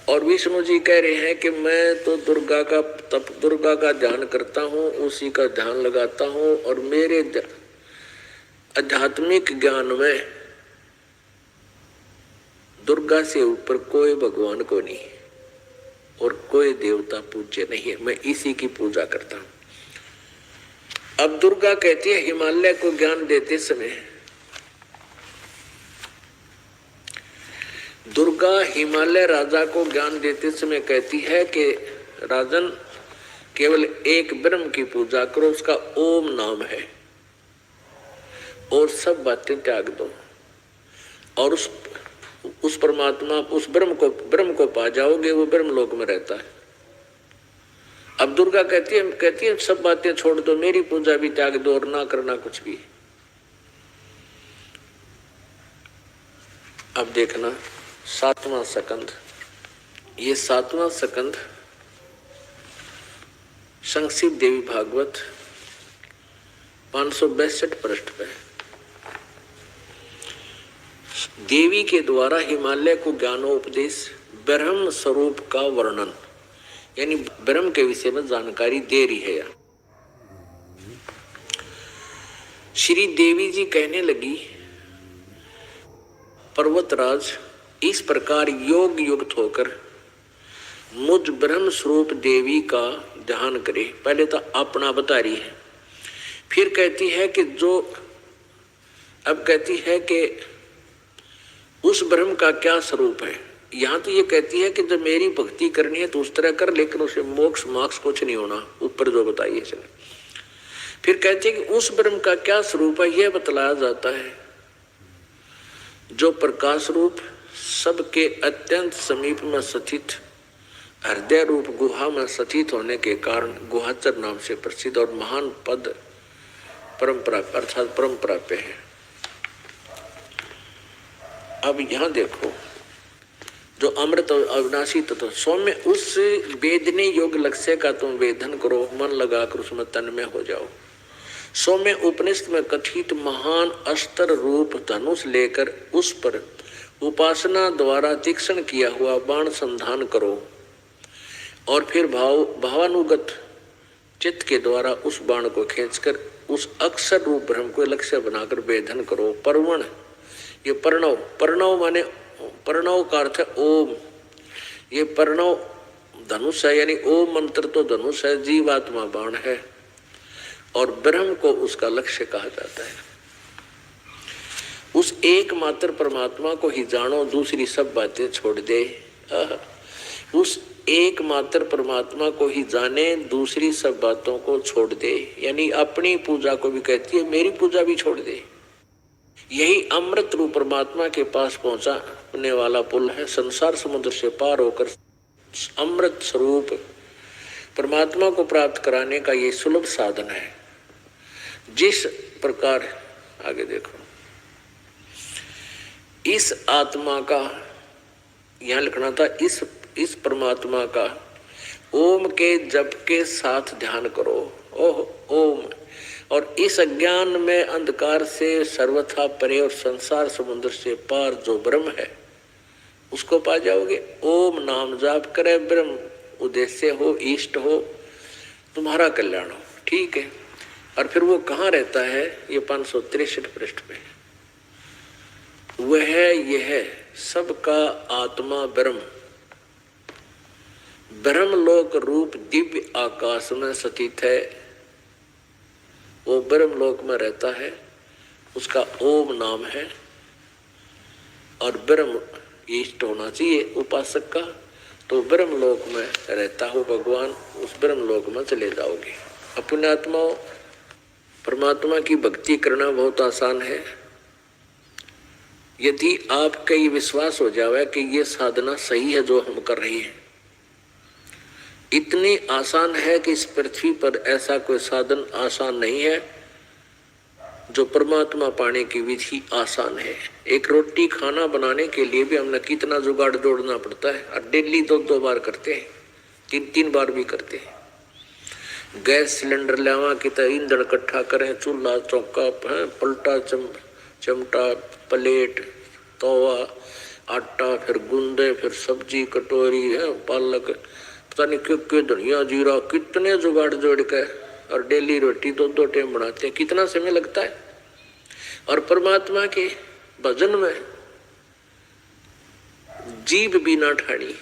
और विष्णु जी कह रहे हैं कि मैं तो दुर्गा का ध्यान करता हूँ, उसी का ध्यान लगाता हूँ, और मेरे आध्यात्मिक ज्ञान में दुर्गा से ऊपर कोई भगवान को नहीं और कोई देवता पूज्य नहीं है, मैं इसी की पूजा करता हूँ। अब दुर्गा कहती है हिमालय को ज्ञान देते समय, दुर्गा हिमालय राजा को ज्ञान देते समय कहती है कि राजन केवल एक ब्रह्म की पूजा करो, उसका ओम नाम है, और सब बातें त्याग दो और उस परमात्मा उस ब्रह्म को पा जाओगे, वो ब्रह्म लोक में रहता है। अब दुर्गा कहती है सब बातें छोड़ दो, मेरी पूजा भी त्याग दो और ना करना कुछ भी। अब देखना 7वां स्कंद, ये 7वां स्कंद संक्षिप्त देवी भागवत 562 पृष्ठ पे देवी के द्वारा हिमालय को ज्ञानोपदेश ब्रह्म स्वरूप का वर्णन, यानी ब्रह्म के विषय में जानकारी दे रही है। श्री देवी जी कहने लगी, पर्वतराज इस प्रकार योग युक्त होकर मुझ ब्रह्म स्वरूप देवी का ध्यान करे। पहले तो अपना बता रही है, फिर कहती है कि अब कहती है कि उस ब्रह्म का क्या स्वरूप है। यहाँ तो ये कहती है कि जब मेरी भक्ति करनी है तो उस तरह कर, लेकिन उसे मोक्ष मार्क्स कुछ नहीं होना, ऊपर जो बताइए चले। फिर कहती है कि उस ब्रह्म का क्या स्वरूप है, यह बतलाया जाता है जो प्रकाश रूप सबके अत्यंत समीप में स्थित हृदय रूप गुहा में स्थित होने के कारण गुहाचर नाम से प्रसिद्ध और महान पद परंपरा अर्थात परंपरा पे है। अब यहाँ देखो, जो अमृत और अविनाशी तत्व सौम्य उस वेदने योग लक्ष्य का तुम वेदन करो, मन लगाकर उसमें तन्मय हो जाओ। सौम्य उपनिषद में कथित महान अस्त्र रूप धनुष लेकर उस पर उपासना द्वारा तीक्ष्ण किया हुआ बाण संधान करो और फिर भावानुगत चित्त के द्वारा उस बाण को खींचकर उस अक्षर रूप ब्रह्म को लक्ष्य बनाकर वेदन करो। परवण, ये प्रणव माने प्रणव का अर्थ है ओम। ये प्रणव धनुष है, यानी ओम मंत्र तो धनुष है, जीवात्मा बाण है और ब्रह्म को उसका लक्ष्य कहा जाता है। उस एकमात्र परमात्मा को ही जानो, दूसरी सब बातें छोड़ दे। उस एकमात्र परमात्मा को ही जाने, दूसरी सब बातों को छोड़ दे, यानी अपनी पूजा को भी कहती है मेरी पूजा भी छोड़ दे। यही अमृत रूप परमात्मा के पास पहुंचाने वाला पुल है। संसार समुद्र से पार होकर अमृत स्वरूप परमात्मा को प्राप्त कराने का ये सुलभ साधन है। जिस प्रकार आगे देखो, इस आत्मा का यहां लिखना था, इस परमात्मा का ओम के जप के साथ ध्यान करो। ओह ओम, और इस अज्ञान में अंधकार से सर्वथा परे और संसार समुद्र से पार जो ब्रह्म है उसको पा जाओगे। ओम नाम जाप करे, ब्रह्म उद्देश्य हो, इष्ट हो, तुम्हारा कल्याण हो। ठीक है, और फिर वो कहाँ रहता है, ये 563 पृष्ठ पे, वह यह सबका आत्मा ब्रह्म ब्रह्मलोक रूप दिव्य आकाश में स्थित है। वो ब्रह्मलोक में रहता है, उसका ओम नाम है और ब्रह्म इष्ट होना चाहिए उपासक का, तो ब्रह्मलोक में रहता हो भगवान, उस ब्रह्मलोक में चले जाओगे। अपने आत्माओं, परमात्मा की भक्ति करना बहुत आसान है यदि आपका ये विश्वास हो जावे कि ये साधना सही है जो हम कर रहे हैं। इतनी आसान है कि इस पृथ्वी पर ऐसा कोई साधन आसान नहीं है जो परमात्मा पाने की विधि आसान है। एक रोटी खाना बनाने के लिए भी हमने कितना जुगाड़ जोड़ना पड़ता है, और डेली 2-2 बार करते हैं, 3-3 बार भी करते हैं। गैस सिलेंडर लावा कि ईंधन इकट्ठा करें, चूल्हा चौका पलटा चिमटा प्लेट तवा आटा फिर गूंदे फिर सब्जी कटोरी है पालक पता नहीं क्यों धनिया जीरा कितने जुगाड़ जोड़ के और डेली रोटी दो टाइम बनाते हैं, कितना समय लगता है। और परमात्मा के भजन में जीभ भी ना उठानी,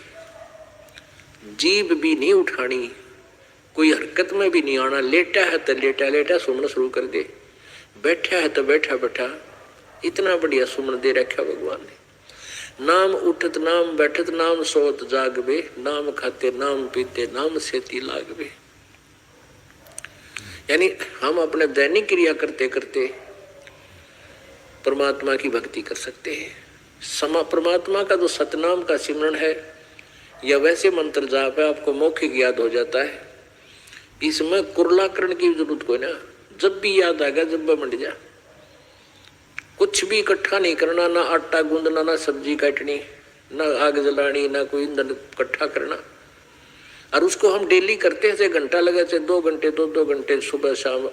जीभ भी नहीं उठानी, कोई हरकत में भी नहीं आना। लेटा है तो लेटा लेटा सुमन शुरू कर दे, बैठा है तो बैठा बैठा। इतना बढ़िया सुमन दे रखा भगवान ने। नाम उठत नाम बैठत नाम सोत जागबे, नाम खाते नाम पीते नाम सेती लागबे। यानी हम अपने दैनिक क्रिया करते करते परमात्मा की भक्ति कर सकते हैं। परमात्मा का जो सतनाम का सिमरण है या वैसे मंत्र जाप है, आपको मौखिक याद हो जाता है। इसमें कुरलाकरण की जरूरत कोई ना, जब भी याद आएगा जब भी मंड जा। कुछ भी इकट्ठा नहीं करना, ना आटा गूंदना, ना सब्जी काटनी, ना आग जलानी, ना कोई ईंधन इकट्ठा करना। और उसको हम डेली करते हैं, 1 घंटा लगे थे 2 घंटे 2 घंटे सुबह शाम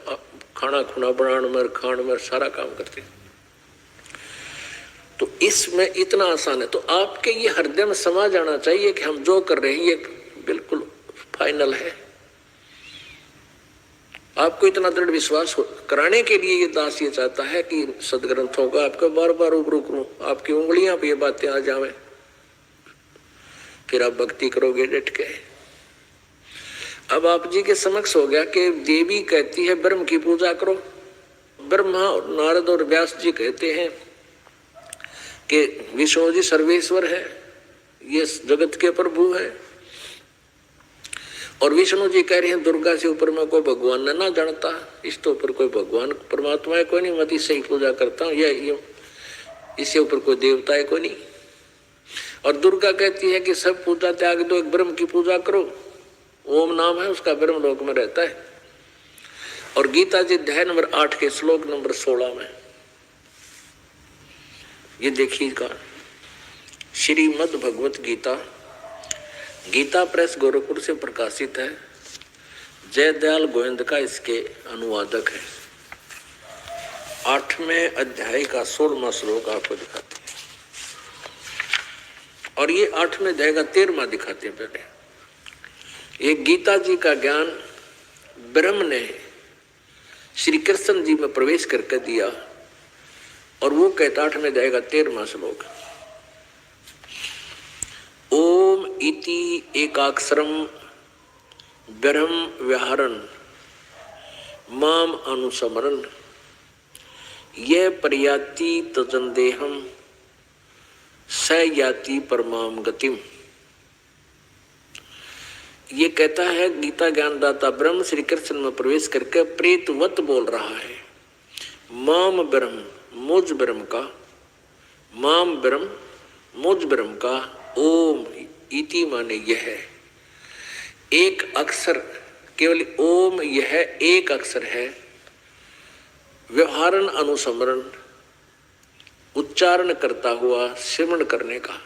खाना खुना बनाने में खाने में सारा काम करते हैं। तो इसमें इतना आसान है। तो आपके ये हृदय में समा जाना चाहिए कि हम जो कर रहे हैं ये बिल्कुल फाइनल है। आपको इतना दृढ़ विश्वास कराने के लिए ये दास ये चाहता है कि सदग्रंथों का आपको बार बार रूबरू करूं, आपकी उंगलियां पे ये बातें आ जावे, फिर आप भक्ति करोगे डट के। अब आप जी के समक्ष हो गया कि देवी कहती है ब्रह्म की पूजा करो। ब्रह्मा और नारद और व्यास जी कहते हैं कि विष्णु जी सर्वेश्वर है, ये जगत के प्रभु है। और विष्णु जी कह रहे हैं दुर्गा से ऊपर में कोई भगवान ना जानता, इस तो ऊपर कोई भगवान परमात्मा है कोई नहीं, मैं इससे ही पूजा करता हूँ, ये इससे ऊपर कोई देवता है कोई नहीं। और दुर्गा कहती है कि सब पूजा त्याग दो, एक ब्रह्म की पूजा करो। ओम नाम है उसका, ब्रह्म लोक में रहता है। और गीता जी अध्याय नंबर 8 के श्लोक नंबर 16 में ये देखिएगा, श्रीमद् भगवत गीता, गीता प्रेस गोरखपुर से प्रकाशित है। जयदयाल गोविंद का इसके अनुवादक है। 8वें अध्याय का 16वां श्लोक आपको दिखाते हैं और ये 8वें अध्याय का 13वां दिखाते हैं। पहले ये गीता जी का ज्ञान ब्रह्म ने श्री कृष्ण जी में प्रवेश करके दिया और वो कहता 8वें अध्याय का 13वां श्लोक, ओम इति एकाक्षरम ब्रह्म व्याहरन माम अनुसमरन ये पर्याति तजंदेहम स याति परमाम गतिम। ये कहता है गीता ज्ञानदाता ब्रह्म श्री कृष्ण में प्रवेश करके प्रेतवत बोल रहा है। माम ब्रह्म मुझ ब्रह्म का, माम ब्रह्म मुझ ब्रह्म का, ओम इति माने यह एक अक्षर, केवल ओम यह एक अक्षर है। व्यवहारन अनुसमरण उच्चारण करता हुआ सिमरण करने का।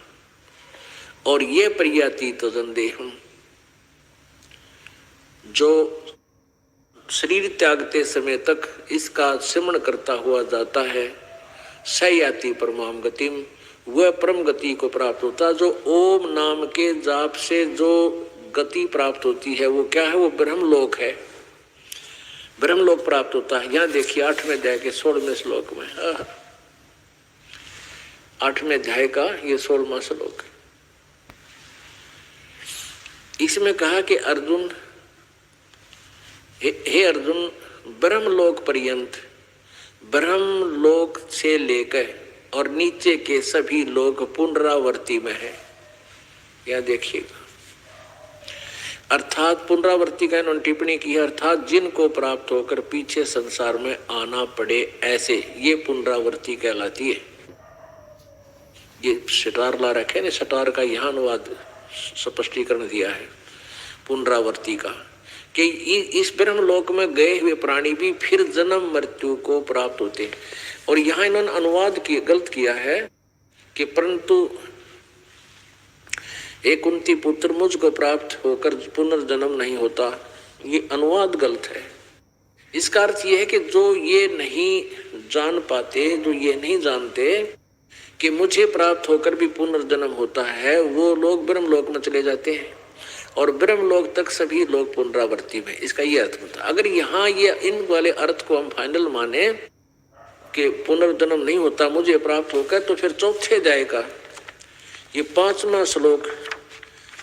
और ये पर्याति तजंदेहम जो शरीर त्यागते समय तक इसका सिमरण करता हुआ जाता है, सयाति परमाम गतिम, वह परम गति को प्राप्त होता। जो ओम नाम के जाप से जो गति प्राप्त होती है वो क्या है, वो ब्रह्मलोक है, ब्रह्मलोक प्राप्त होता है। यहाँ देखिए 8वें अध्याय के 16वें श्लोक में, 8वें अध्याय का ये 16वां श्लोक। इसमें कहा कि अर्जुन, हे अर्जुन, ब्रह्मलोक पर्यंत, ब्रह्मलोक से लेकर और नीचे के सभी लोग पुनरावर्ती में है। यह देखिएगा, अर्थात पुनरावर्ती का इन्होंने टिप्पणी की है, अर्थात जिनको प्राप्त होकर पीछे संसार में आना पड़े ऐसे, ये पुनरावर्ती कहलाती है। ये सटार ला रखे ने, सटार का यहाँ अनुवाद स्पष्टीकरण दिया है पुनरावर्ती का, कि इस ब्रह्मलोक में गए हुए प्राणी भी फिर जन्म मृत्यु को प्राप्त होते। और यहाँ इन्होंने अनुवाद गलत किया है कि परंतु एक कुंती पुत्र मुझको प्राप्त होकर पुनर्जन्म नहीं होता, ये अनुवाद गलत है। इसका अर्थ ये है कि जो ये नहीं जान पाते, जो ये नहीं जानते कि मुझे प्राप्त होकर भी पुनर्जन्म होता है, वो लोग ब्रह्मलोक में चले जाते हैं और ब्रह्मलोक तक सभी लोग पुनरावर्ती में। इसका ये अर्थ होता है। अगर यहाँ ये इन वाले अर्थ को हम फाइनल माने कि पुनर्जन्म नहीं होता मुझे प्राप्त होकर, तो फिर चौथे अध्याय का ये 5वां श्लोक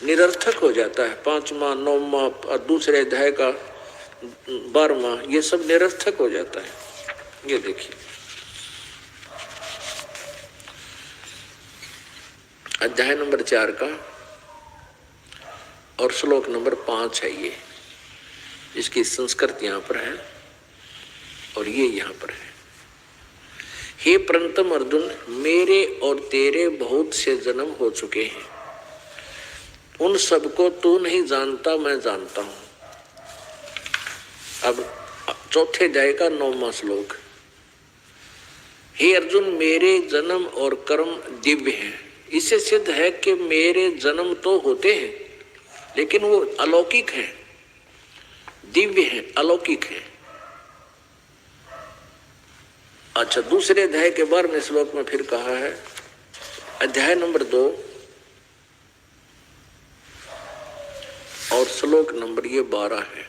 निरर्थक हो जाता है। 5वां, 9वां और दूसरे अध्याय का 12वां, ये सब निरर्थक हो जाता है। ये देखिए अध्याय नंबर 4 का और श्लोक नंबर 5 है। ये इसकी संस्कृत यहाँ पर है और ये यहाँ पर है। हे प्रणतम अर्जुन, मेरे और तेरे बहुत से जन्म हो चुके हैं, उन सबको तू नहीं जानता, मैं जानता हूं। अब चौथे अध्याय का 9वां श्लोक, हे अर्जुन, मेरे जन्म और कर्म दिव्य हैं। इससे सिद्ध है कि मेरे जन्म तो होते हैं लेकिन वो अलौकिक हैं, दिव्य हैं, अलौकिक हैं। अच्छा, दूसरे अध्याय के 12वें श्लोक में फिर कहा है, अध्याय नंबर 2 और श्लोक नंबर ये 12 है।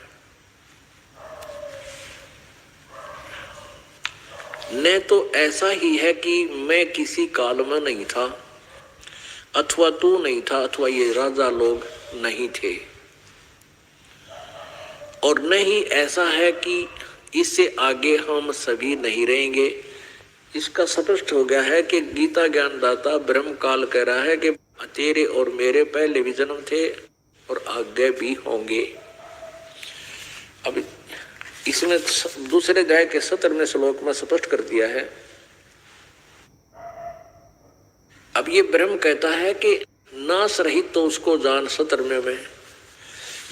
न तो ऐसा ही है कि मैं किसी काल में नहीं था, अथवा तू नहीं था, अथवा ये राजा लोग नहीं थे, और न ही ऐसा है कि इससे आगे हम सभी नहीं रहेंगे। इसका स्पष्ट हो गया है कि गीता ज्ञानदाता ब्रह्म काल कह रहा है कि तेरे और मेरे पहले भी जन्म थे और आगे भी होंगे। अब इसमें दूसरे अध्याय के 17वें श्लोक में स्पष्ट कर दिया है। अब ये ब्रह्म कहता है कि नाश रहित तो उसको जान, 17वें में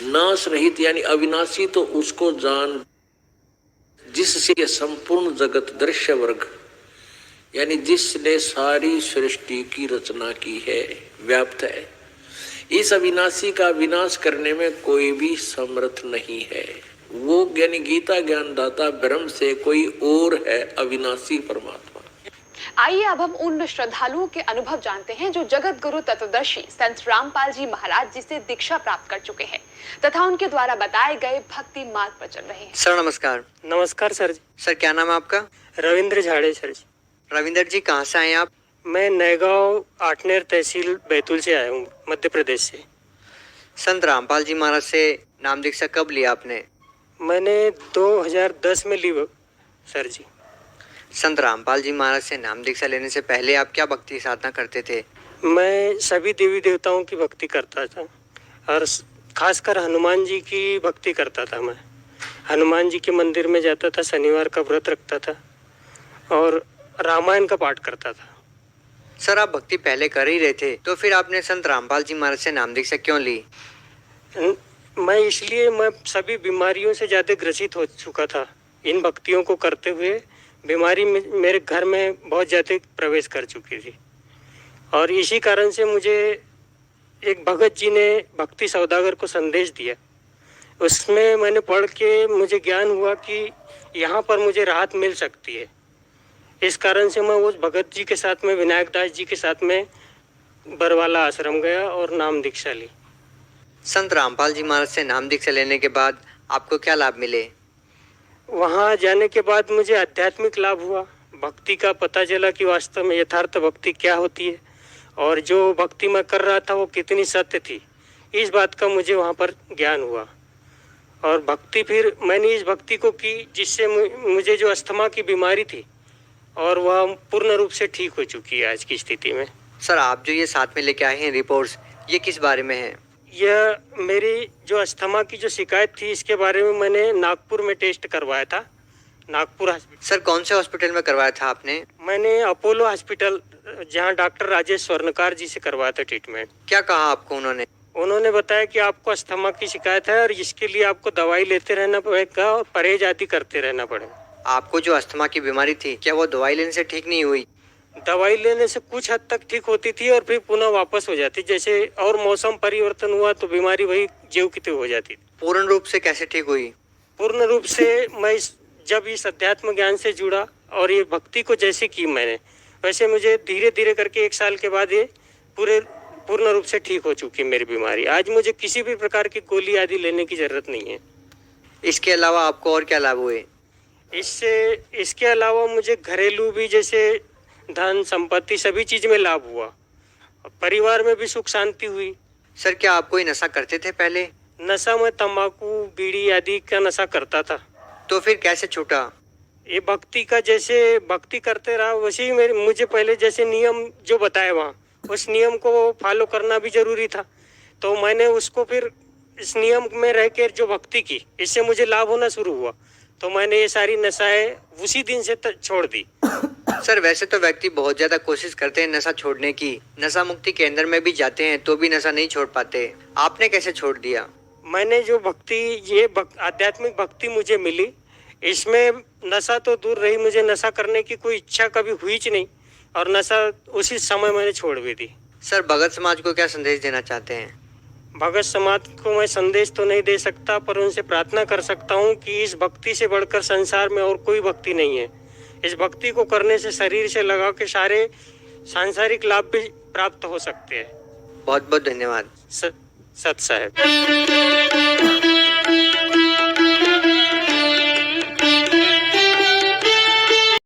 नाश रहित यानी अविनाशी तो उसको जान जिससे ये संपूर्ण जगत दृश्य वर्ग यानी जिसने सारी सृष्टि की रचना की है, व्याप्त है। इस अविनाशी का विनाश करने में कोई भी समर्थ नहीं है। वो यानी गीता ज्ञानदाता ब्रह्म से कोई और है, अविनाशी परमात्मा। आइए अब हम उन श्रद्धालुओं के अनुभव जानते हैं जो जगत गुरु तत्वदर्शी संत रामपाल जी महाराज जी से दीक्षा प्राप्त कर चुके हैं तथा उनके द्वारा बताए गए भक्ति मार्ग पर चल रहे हैं। सर नमस्कार। नमस्कार सर जी। सर क्या नाम है आपका? रविंद्र झाड़े सर जी। रविंद्र जी कहाँ से आए आप? मैं नएगांव आठनेर तहसील बैतूल से आया हूँ, मध्य प्रदेश से। संत रामपाल जी महाराज से नाम दीक्षा कब लिया आपने? मैंने 2010 में ली सर जी। संत रामपाल जी महाराज से नाम दीक्षा लेने से पहले आप क्या भक्ति साधना करते थे? मैं सभी देवी देवताओं की भक्ति करता था और खासकर हनुमान जी की भक्ति करता था। मैं हनुमान जी के मंदिर में जाता था, शनिवार का व्रत रखता था और रामायण का पाठ करता था। सर आप भक्ति पहले कर ही रहे थे तो फिर आपने संत रामपाल जी महाराज से नाम दीक्षा क्यों ली? मैं सभी बीमारियों से ज़्यादा ग्रसित हो चुका था। इन भक्तियों को करते हुए बीमारी में मेरे घर में बहुत ज़्यादा प्रवेश कर चुकी थी और इसी कारण से मुझे एक भगत जी ने भक्ति सौदागर को संदेश दिया। उसमें मैंने पढ़ के मुझे ज्ञान हुआ कि यहाँ पर मुझे राहत मिल सकती है। इस कारण से मैं उस भगत जी के साथ में, विनायक दास जी के साथ में बरवाला आश्रम गया और नाम दीक्षा ली। संत रामपाल जी महाराज से नाम दीक्षा लेने के बाद आपको क्या लाभ मिले? वहाँ जाने के बाद मुझे आध्यात्मिक लाभ हुआ। भक्ति का पता चला कि वास्तव में यथार्थ भक्ति क्या होती है और जो भक्ति मैं कर रहा था वो कितनी सत्य थी। इस बात का मुझे वहाँ पर ज्ञान हुआ और भक्ति फिर मैंने इस भक्ति को की जिससे मुझे जो अस्थमा की बीमारी थी और वह पूर्ण रूप से ठीक हो चुकी है आज की स्थिति में। सर आप जो ये साथ में लेके आए हैं रिपोर्ट्स, ये किस बारे में है? यह मेरी जो अस्थमा की जो शिकायत थी इसके बारे में मैंने नागपुर में टेस्ट करवाया था, नागपुर हॉस्पिटल। सर कौन से हॉस्पिटल में करवाया था आपने? मैंने अपोलो हॉस्पिटल, जहां डॉक्टर राजेश स्वर्णकार जी से करवाया था ट्रीटमेंट। क्या कहा आपको उन्होंने? उन्होंने बताया कि आपको अस्थमा की शिकायत है और इसके लिए आपको दवाई लेते रहना पड़ेगा और परहेज आदि करते रहना पड़ेगा। आपको जो अस्थमा की बीमारी थी क्या वो दवाई लेने से ठीक नहीं हुई? दवाई लेने से कुछ हद तक ठीक होती थी और फिर पुनः वापस हो जाती। जैसे और मौसम परिवर्तन हुआ तो बीमारी वही ज्यों की त्यों हो जाती। पूर्ण रूप से कैसे ठीक हुई? पूर्ण रूप से मैं जब इस अध्यात्म ज्ञान से जुड़ा और ये भक्ति को जैसे की मैंने, वैसे मुझे धीरे धीरे करके 1 साल के बाद ये पूर्ण रूप से ठीक हो चुकी मेरी बीमारी। आज मुझे किसी भी प्रकार की गोली आदि लेने की जरूरत नहीं है। इसके अलावा आपको और क्या लाभ हुए? इसके अलावा मुझे घरेलू भी, जैसे धन संपत्ति, सभी चीज में लाभ हुआ। परिवार में भी सुख शांति हुई। सर, क्या आप कोई नशा करते थे पहले? नशा में तंबाकू बीड़ी आदि का नशा करता था। तो फिर कैसे छूटा? ये भक्ति का, जैसे भक्ति करते रहा वैसे ही मुझे पहले जैसे नियम जो बताए वहाँ, उस नियम को फॉलो करना भी जरूरी था। तो मैंने उसको फिर इस नियम में रह कर जो भक्ति की, इससे मुझे लाभ होना शुरू हुआ। तो मैंने ये सारी नशाएं उसी दिन से छोड़ दी। सर, वैसे तो व्यक्ति बहुत ज्यादा कोशिश करते हैं नशा छोड़ने की, नशा मुक्ति केंद्र में भी जाते हैं तो भी नशा नहीं छोड़ पाते। आपने कैसे छोड़ दिया? मैंने जो आध्यात्मिक भक्ति मुझे मिली, इसमें नशा तो दूर रही, मुझे नशा करने की कोई इच्छा कभी हुई ही नहीं, और नशा उसी समय मैंने छोड़ भी दी। सर, भगत समाज को क्या संदेश देना चाहते हैं? भगत समाज को मैं संदेश तो नहीं दे सकता, पर उनसे प्रार्थना कर सकता हूँ कि इस भक्ति से बढ़कर संसार में और कोई भक्ति नहीं है। इस भक्ति को करने से शरीर से लगा के सारे सांसारिक लाभ भी प्राप्त हो सकते हैं। बहुत बहुत धन्यवाद। सत साहेब।